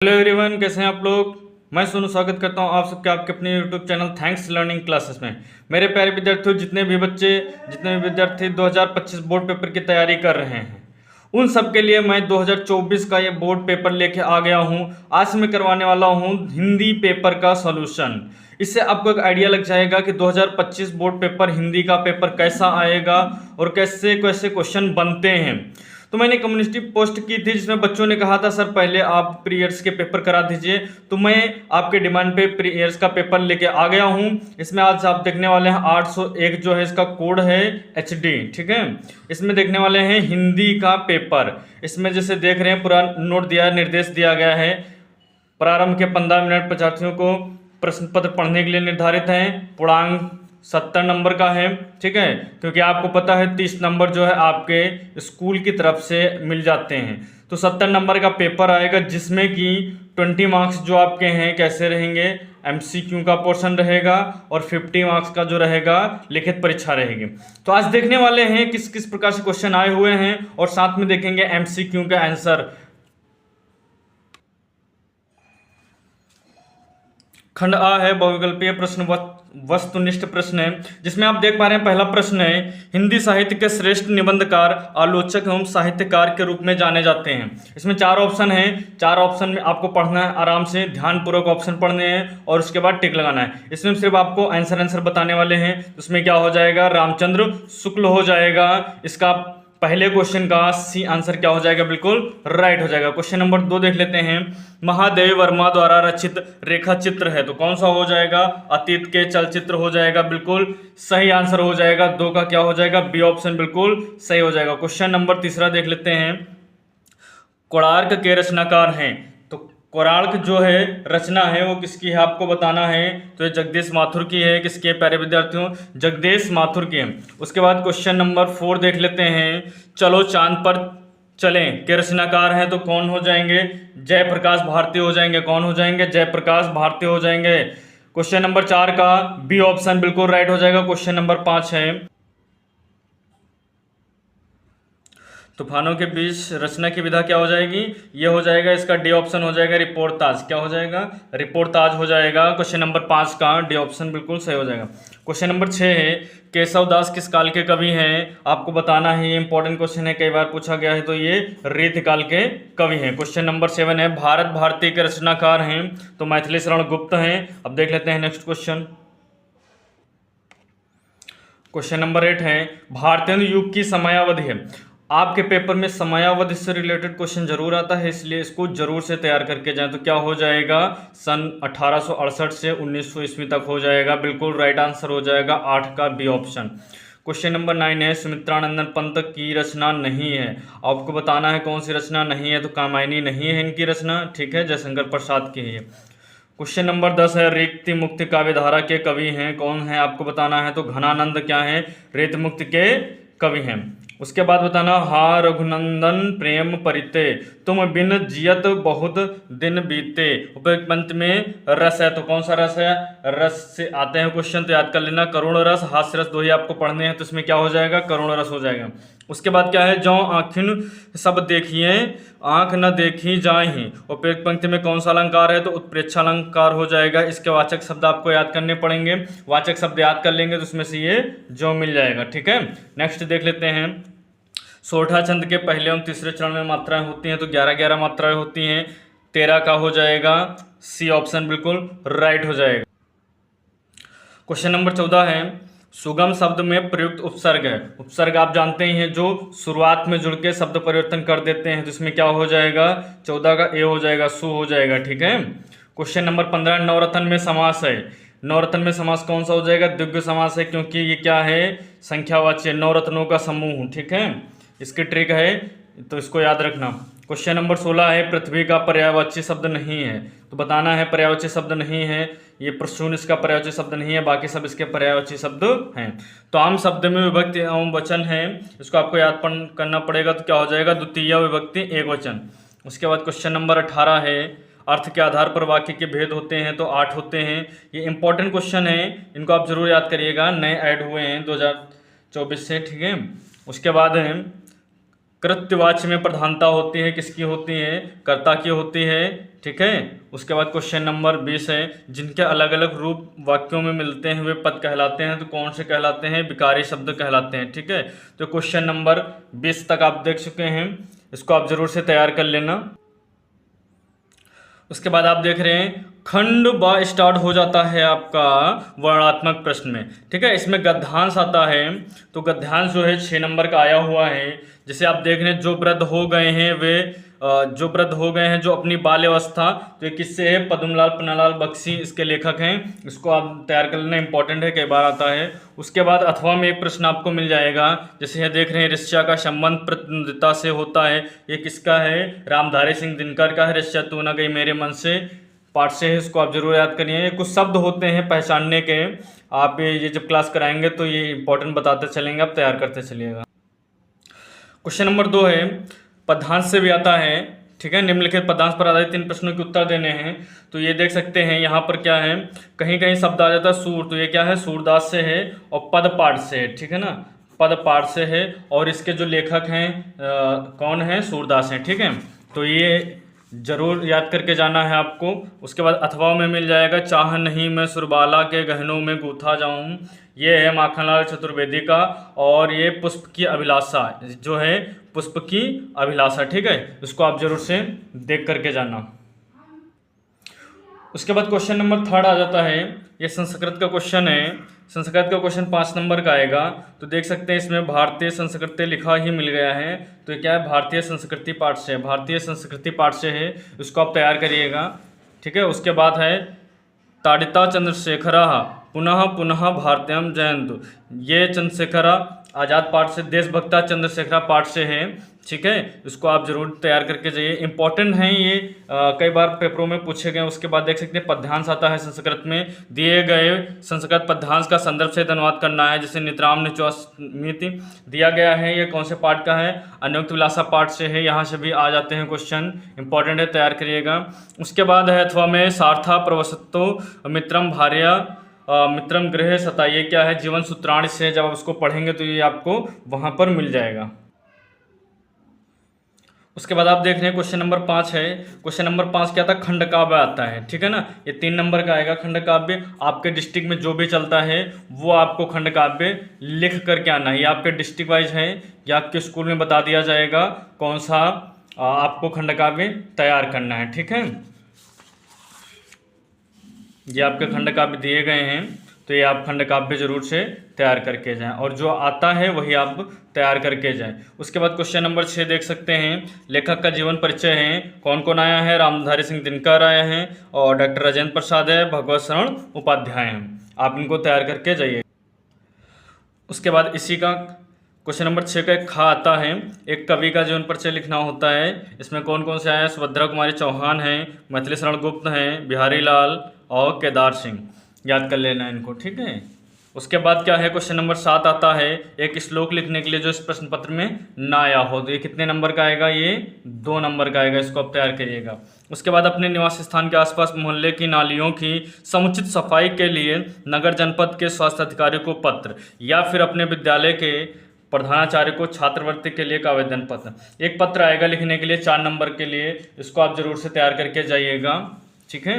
Hello everyone, कैसे हैं आप लोग। मैं सोनू स्वागत करता हूं आप सबके आपके अपने YouTube channel thanks learning classes में। मेरे प्यारे विद्यार्थियों, जितने भी विद्यार्थी 2025 बोर्ड पेपर की तैयारी कर रहे हैं, उन सब के लिए मैं 2024 का ये बोर्ड पेपर लेके आ गया हूं। आज मैं करवाने वाला हूं हिंदी पेपर का सॉल्यूशन। इससे आपको एक आइडिया लग जाएगा कि 2025 बोर्ड पेपर हिंदी का पेपर कैसा आएगा और कैसे कैसे क्वेश्चन बनते हैं। तो मैंने कम्युनिटी पोस्ट की थी जिसमें बच्चों ने कहा था सर पहले आप प्री ईयर्स के पेपर करा दीजिए, तो मैं आपके डिमांड पे प्री ईयर्स का पेपर लेके आ गया हूं। इसमें आज आप देखने वाले हैं 801 जो है इसका कोड है HD, ठीक है। इसमें देखने वाले हैं हिंदी का पेपर। इसमें जैसे देख रहे हैं पूरा नोट दिया, निर्देश दिया गया है। प्रारंभ के 15 मिनट विद्यार्थियों को प्रश्न पत्र पढ़ने के लिए निर्धारित हैं। पूर्णांक 70 नंबर का है, ठीक है, क्योंकि आपको पता है 30 नंबर जो है आपके स्कूल की तरफ से मिल जाते हैं। तो 70 नंबर का पेपर आएगा जिसमें कि 20 मार्क्स जो आपके हैं कैसे रहेंगे, MCQ का पोर्शन रहेगा और 50 मार्क्स का जो रहेगा लिखित परीक्षा रहेगी। तो आज देखने वाले हैं किस किस प्रकार से क्वेश्चन आए हुए हैं और साथ में देखेंगे MCQ का आंसर। खंड आ है बहुविकल्पीय प्रश्न वस्तुनिष्ठ प्रश्न है, जिसमें आप देख पा रहे हैं पहला प्रश्न है हिंदी साहित्य के श्रेष्ठ निबंधकार, आलोचक एवं साहित्यकार के रूप में जाने जाते हैं। इसमें 4 ऑप्शन हैं। 4 ऑप्शन में आपको पढ़ना है, आराम से ध्यानपूर्वक ऑप्शन पढ़ने हैं और उसके बाद टिक लगाना है। इसमें सिर्फ आपको आंसर बताने वाले हैं। उसमें क्या हो जाएगा, रामचंद्र शुक्ल हो जाएगा। इसका पहले क्वेश्चन का सी आंसर क्या हो जाएगा, बिल्कुल राइट हो जाएगा। क्वेश्चन नंबर 2 देख लेते हैं। महादेवी वर्मा द्वारा रचित रेखा चित्र है, तो कौन सा हो जाएगा, अतीत के चलचित्र हो जाएगा, बिल्कुल सही आंसर हो जाएगा। 2 का क्या हो जाएगा, बी ऑप्शन बिल्कुल सही हो जाएगा। क्वेश्चन नंबर 3 देख लेते हैं। कोणार्क के रचनाकार हैं, तो कोणार्क जो है रचना है वो किसकी है आपको बताना है। तो ये जगदीश माथुर की है। किसकी है प्यारे विद्यार्थियों, जगदीश माथुर की है। उसके बाद क्वेश्चन नंबर 4 देख लेते हैं। चलो चांद पर चलें के रचनाकार हैं, तो कौन हो जाएंगे, जयप्रकाश भारती हो जाएंगे। कौन हो जाएंगे, जयप्रकाश भारती हो जाएंगे। क्वेश्चन नंबर 4 का बी ऑप्शन बिल्कुल राइट हो जाएगा। क्वेश्चन नंबर 5 है तूफानों के बीच रचना की विधा क्या हो जाएगी, ये हो जाएगा इसका डी ऑप्शन हो जाएगा, रिपोर्टाज। क्या हो जाएगा, रिपोर्टाज हो जाएगा। क्वेश्चन नंबर 5 का डी ऑप्शन बिल्कुल सही हो जाएगा। क्वेश्चन नंबर 6 है केशव दास किस काल के कवि हैं, आपको बताना है। ये इंपॉर्टेंट क्वेश्चन है, कई बार पूछा गया है। तो ये रीतिकाल के कवि हैं। क्वेश्चन नंबर 7 है भारत भारती के रचनाकार हैं, तो मैथिली शरण गुप्त हैं। अब देख लेते हैं नेक्स्ट क्वेश्चन। क्वेश्चन नंबर 8 है भारतेंदु युग की समयावधि है। आपके पेपर में समयावधि से रिलेटेड क्वेश्चन जरूर आता है, इसलिए इसको जरूर से तैयार करके जाएं। तो क्या हो जाएगा, सन 1868 से 1900 ईस्वी तक हो जाएगा। बिल्कुल राइट आंसर हो जाएगा 8 का बी ऑप्शन। क्वेश्चन नंबर 9 है सुमित्रानंदन पंत की रचना नहीं है, आपको बताना है कौन सी रचना नहीं है। तो कामायनी नहीं है इनकी रचना, ठीक है, जयशंकर प्रसाद की है। क्वेश्चन नंबर 10 है रिक्ति मुक्ति काव्यधारा के कवि हैं, कौन है आपको बताना है। तो घनानंद क्या है, रिक्ति मुक्ति के कवि हैं। उसके बाद बताना हा रघुनंदन प्रेम परिते, तुम बिन जियत बहुत दिन बीते। उपयुक्त पंक्ति में रस है, तो कौन सा रस है, रस से आते हैं क्वेश्चन, तो याद कर लेना। करुण रस, हास्य रस, दो ही आपको पढ़ने हैं, तो इसमें क्या हो जाएगा, करुण रस हो जाएगा। उसके बाद क्या है, जौ आँखिन सब देखिए आँख न देखी जाहि। उपयुक्त पंक्ति में कौन सा अलंकार है, तो उत्प्रेक्षा अलंकार हो जाएगा। इसके वाचक शब्द आपको याद करने पड़ेंगे, वाचक शब्द याद कर लेंगे तो उसमें से ये जो मिल जाएगा, ठीक है। नेक्स्ट देख लेते हैं। सोठा छंद के पहले एवं तीसरे चरण में मात्राएं होती हैं, तो 11-11 मात्राएं होती हैं। 13 का हो जाएगा सी ऑप्शन बिल्कुल राइट हो जाएगा। क्वेश्चन नंबर 14 है सुगम शब्द में प्रयुक्त उपसर्ग है। उपसर्ग आप जानते ही हैं जो शुरुआत में जुड़ के शब्द परिवर्तन कर देते हैं, तो इसमें क्या हो जाएगा, 14 का ए हो जाएगा, सु हो जाएगा, ठीक है। क्वेश्चन नंबर 15 नवरत्न में समास है। नवरत्न में समास कौन सा हो जाएगा, द्विगु समास है, क्योंकि ये क्या है, संख्यावाची, नवरत्नों का समूह, ठीक है। इसकी ट्रिक है, तो इसको याद रखना। क्वेश्चन नंबर 16 है पृथ्वी का पर्यायवाची शब्द नहीं है, तो बताना है पर्यायवाची शब्द नहीं है। ये प्रसून इसका पर्यायवाची शब्द नहीं है, बाकी सब इसके पर्यायवाची शब्द हैं। तो आम शब्द में विभक्ति एवं वचन है, इसको आपको याद करना पड़ेगा। तो क्या हो जाएगा, द्वितीय विभक्ति एक वचन। उसके बाद क्वेश्चन नंबर 18 है अर्थ के आधार पर वाक्य के भेद होते हैं, तो 8 होते हैं। ये इंपॉर्टेंट क्वेश्चन है, इनको आप जरूर याद करिएगा, नए ऐड हुए हैं 2024 से, ठीक है। उसके बाद है कृत्यवाच्य में प्रधानता होती है किसकी होती है, कर्ता की होती है। ठीक है, उसके बाद क्वेश्चन नंबर 20 है, जिनके अलग अलग रूप वाक्यों में मिलते हैं वे पद कहलाते हैं, तो कौन से कहलाते हैं, विकारी शब्द कहलाते हैं। ठीक है, तो क्वेश्चन नंबर 20 तक आप देख चुके हैं, इसको आप जरूर से तैयार कर लेना। उसके बाद आप देख रहे हैं खंड ब स्टार्ट हो जाता है आपका वर्णात्मक प्रश्न में। ठीक है, इसमें गद्यांश आता है, तो गद्यांश जो है 6 नंबर का आया हुआ है। जैसे आप देख रहे हैं जो वृद्ध हो गए हैं वे जो वृद्ध हो गए हैं जो अपनी बाल्यावस्था, तो ये किससे है, पद्मलाल पन्नालाल बख्शी इसके लेखक हैं। इसको आप तैयार कर लेना, इंपॉर्टेंट है, कई बार आता है। उसके बाद अथवा में एक प्रश्न आपको मिल जाएगा, जैसे ये देख रहे हैं ऋष्या का संबंध प्रतिनिधिता से होता है, ये किसका है, रामधारी सिंह दिनकर का है। ऋष्या तू न गई मेरे मन से पाठ से है, इसको आप जरूर याद करिए। ये कुछ शब्द होते हैं पहचानने के, आप ये जब क्लास कराएंगे तो ये इंपॉर्टेंट बताते चलेंगे, आप तैयार करते चलिएगा। क्वेश्चन नंबर 2 है, पदांश से भी आता है। ठीक है, निम्नलिखित पदांश पर आधारित 3 प्रश्नों के उत्तर देने हैं। तो ये देख सकते हैं यहाँ पर क्या है, कहीं कहीं शब्द आ जाता है सूर, तो ये क्या है, सूरदास से है, और पद पाठ से है। ठीक है ना, पद पाठ से है, और इसके जो लेखक हैं कौन है, सूरदास हैं। ठीक है, तो ये जरूर याद करके जाना है आपको। उसके बाद अथवा में मिल जाएगा, चाह नहीं मैं सुरबाला के गहनों में गूथा जाऊं, ये है माखनलाल चतुर्वेदी का, और ये पुष्प की अभिलाषा जो है, पुष्प की अभिलाषा। ठीक है, इसको आप जरूर से देख करके जाना। उसके बाद क्वेश्चन नंबर 3 आ जाता है, ये संस्कृत का क्वेश्चन है। संस्कृत का क्वेश्चन 5 नंबर का आएगा, तो देख सकते हैं इसमें भारतीय संस्कृति लिखा ही मिल गया है, तो ये क्या है, भारतीय संस्कृति पाठ से है, भारतीय संस्कृति पाठ से है, इसको आप तैयार करिएगा। ठीक है, उसके बाद है ताड़िता चंद्रशेखरा पुनः पुनः भारतीयम जयंतु, ये चंद्रशेखरा आज़ाद पाठ से, देशभक्ता चंद्रशेखरा पाठ से है। ठीक है, इसको आप जरूर तैयार करके जाइए, इंपॉर्टेंट हैं ये, कई बार पेपरों में पूछे गए। उसके बाद देख सकते हैं पद्यांश आता है संस्कृत में, दिए गए संस्कृत पद्यांश का संदर्भ से अनुवाद करना है, जैसे नितराम निचोस्मिति दिया गया है, ये कौन से पाठ का है, अनुक्त विलासा पाठ से है। यहाँ से भी आ जाते हैं क्वेश्चन, इंपॉर्टेंट है, तैयार करिएगा। उसके बाद है अथवा में सार्था प्रवसत्तो मित्रम भार्या मित्रम गृह सता, ये क्या है, जीवन सूत्राणी से, जब आप उसको पढ़ेंगे तो ये आपको वहाँ पर मिल जाएगा। उसके बाद आप देख रहे हैं क्वेश्चन नंबर 5 है। क्वेश्चन नंबर 5 क्या था, खंड काव्य आता है। ठीक है ना, ये 3 नंबर का आएगा खंड काव्य। आपके डिस्ट्रिक्ट में जो भी चलता है वो आपको खंड काव्य लिख करके आना है, ये आपके डिस्ट्रिक्ट वाइज है, या आपके स्कूल में बता दिया जाएगा कौन सा आपको खंड काव्य तैयार करना है। ठीक है, ये आपके खंड काव्य दिए गए हैं, तो ये आप खंड काव्य जरूर से तैयार करके जाएं, और जो आता है वही आप तैयार करके जाएं। उसके बाद क्वेश्चन नंबर 6 देख सकते हैं, लेखक का जीवन परिचय है, कौन कौन आया है, रामधारी सिंह दिनकर आए हैं, और डॉक्टर राजेंद्र प्रसाद है, भगवत शरण उपाध्याय हैं, आप इनको तैयार करके जाइए। उसके बाद इसी का क्वेश्चन नंबर 6 का एक खा आता है, एक कवि का जीवन परिचय लिखना होता है। इसमें कौन कौन से आए हैं, सुभद्रा कुमारी चौहान हैं, मैथिली शरण गुप्त हैं, बिहारी लाल और केदार सिंह, याद कर लेना इनको। ठीक है, उसके बाद क्या है, क्वेश्चन नंबर 7 आता है, एक श्लोक लिखने के लिए जो इस प्रश्न पत्र में ना आया हो, तो ये कितने नंबर का आएगा, ये 2 नंबर का आएगा, इसको आप तैयार करिएगा। उसके बाद अपने निवास स्थान के आसपास मोहल्ले की नालियों की समुचित सफाई के लिए नगर जनपद के स्वास्थ्य अधिकारी को पत्र, या फिर अपने विद्यालय के प्रधानाचार्य को छात्रवृत्ति के लिए एक आवेदन पत्र, एक पत्र आएगा लिखने के लिए 4 नंबर के लिए, इसको आप जरूर से तैयार करके जाइएगा। ठीक है,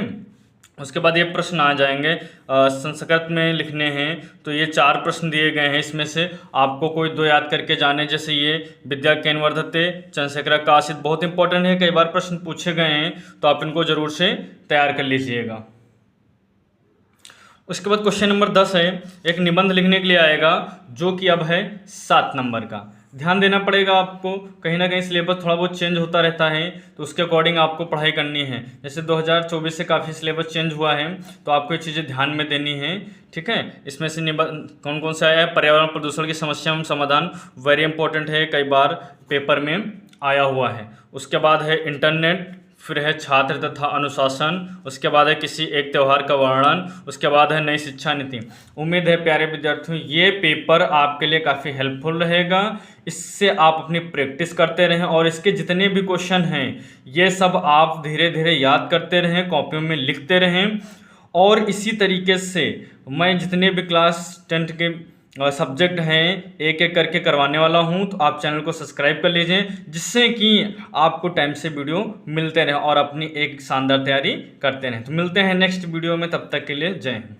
उसके बाद ये प्रश्न आ जाएंगे संस्कृत में लिखने हैं, तो ये 4 प्रश्न दिए गए हैं, इसमें से आपको कोई 2 याद करके जाने, जैसे ये विद्या केन वर्धते चंद्रशेखर का आशित, बहुत इंपॉर्टेंट है, कई बार प्रश्न पूछे गए हैं, तो आप इनको जरूर से तैयार कर लीजिएगा। उसके बाद क्वेश्चन नंबर 10 है, एक निबंध लिखने के लिए आएगा, जो कि अब है 7 नंबर का। ध्यान देना पड़ेगा आपको, कहीं ना कहीं सिलेबस थोड़ा बहुत चेंज होता रहता है, तो उसके अकॉर्डिंग आपको पढ़ाई करनी है। जैसे 2024 से काफ़ी सिलेबस चेंज हुआ है, तो आपको ये चीज़ें ध्यान में देनी है। ठीक है, इसमें से निबंध कौन कौन सा आया है, पर्यावरण प्रदूषण की समस्या एवं समाधान, वेरी इंपॉर्टेंट है, कई बार पेपर में आया हुआ है। उसके बाद है इंटरनेट, फिर है छात्र तथा अनुशासन, उसके बाद है किसी एक त्यौहार का वर्णन, उसके बाद है नई शिक्षा नीति। उम्मीद है प्यारे विद्यार्थियों ये पेपर आपके लिए काफ़ी हेल्पफुल रहेगा, इससे आप अपनी प्रैक्टिस करते रहें, और इसके जितने भी क्वेश्चन हैं ये सब आप धीरे धीरे याद करते रहें, कॉपियों में लिखते रहें, और इसी तरीके से मैं जितने भी क्लास 10 के सब्जेक्ट हैं एक एक करके करवाने वाला हूं, तो आप चैनल को सब्सक्राइब कर लीजिए जिससे कि आपको टाइम से वीडियो मिलते रहे और अपनी एक शानदार तैयारी करते रहें। तो मिलते हैं नेक्स्ट वीडियो में, तब तक के लिए जय हिंद।